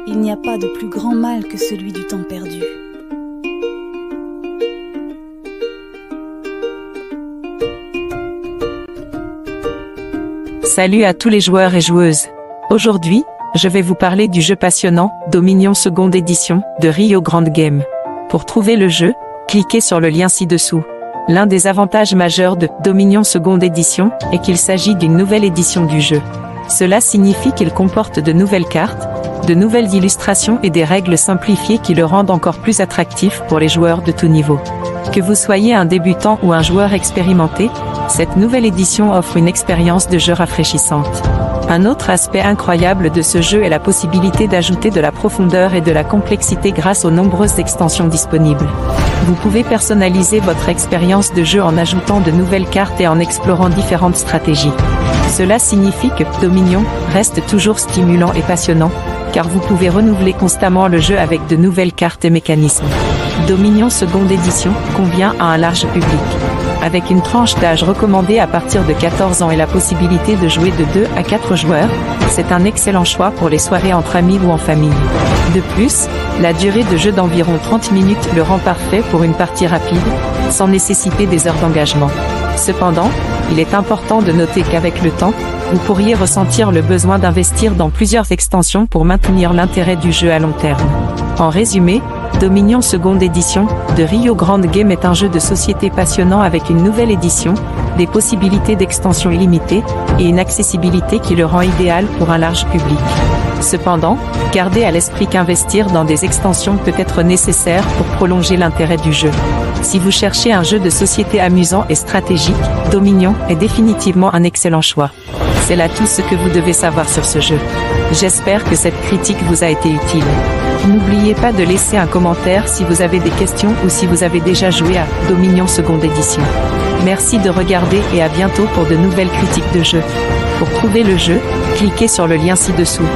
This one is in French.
Il n'y a pas de plus grand mal que celui du temps perdu. Salut à tous les joueurs et joueuses. Aujourd'hui, je vais vous parler du jeu passionnant Dominion seconde édition de Rio Grande Game. Pour trouver le jeu, cliquez sur le lien ci-dessous. L'un des avantages majeurs de Dominion seconde édition est qu'il s'agit d'une nouvelle édition du jeu. Cela signifie qu'il comporte de nouvelles cartes, de nouvelles illustrations et des règles simplifiées qui le rendent encore plus attractif pour les joueurs de tout niveau. Que vous soyez un débutant ou un joueur expérimenté, cette nouvelle édition offre une expérience de jeu rafraîchissante. Un autre aspect incroyable de ce jeu est la possibilité d'ajouter de la profondeur et de la complexité grâce aux nombreuses extensions disponibles. Vous pouvez personnaliser votre expérience de jeu en ajoutant de nouvelles cartes et en explorant différentes stratégies. Cela signifie que Dominion reste toujours stimulant et passionnant, car vous pouvez renouveler constamment le jeu avec de nouvelles cartes et mécanismes. Dominion seconde édition convient à un large public. Avec une tranche d'âge recommandée à partir de 14 ans et la possibilité de jouer de 2 à 4 joueurs, c'est un excellent choix pour les soirées entre amis ou en famille. De plus, la durée de jeu d'environ 30 minutes le rend parfait pour une partie rapide, sans nécessiter des heures d'engagement. Cependant, il est important de noter qu'avec le temps, vous pourriez ressentir le besoin d'investir dans plusieurs extensions pour maintenir l'intérêt du jeu à long terme. En résumé, Dominion seconde édition de Rio Grande Game est un jeu de société passionnant avec une nouvelle édition, des possibilités d'extension illimitées et une accessibilité qui le rend idéal pour un large public. Cependant, gardez à l'esprit qu'investir dans des extensions peut être nécessaire pour prolonger l'intérêt du jeu. Si vous cherchez un jeu de société amusant et stratégique, Dominion est définitivement un excellent choix. C'est là tout ce que vous devez savoir sur ce jeu. J'espère que cette critique vous a été utile. N'oubliez pas de laisser un commentaire si vous avez des questions ou si vous avez déjà joué à Dominion seconde édition. Merci de regarder et à bientôt pour de nouvelles critiques de jeu. Pour trouver le jeu, cliquez sur le lien ci-dessous.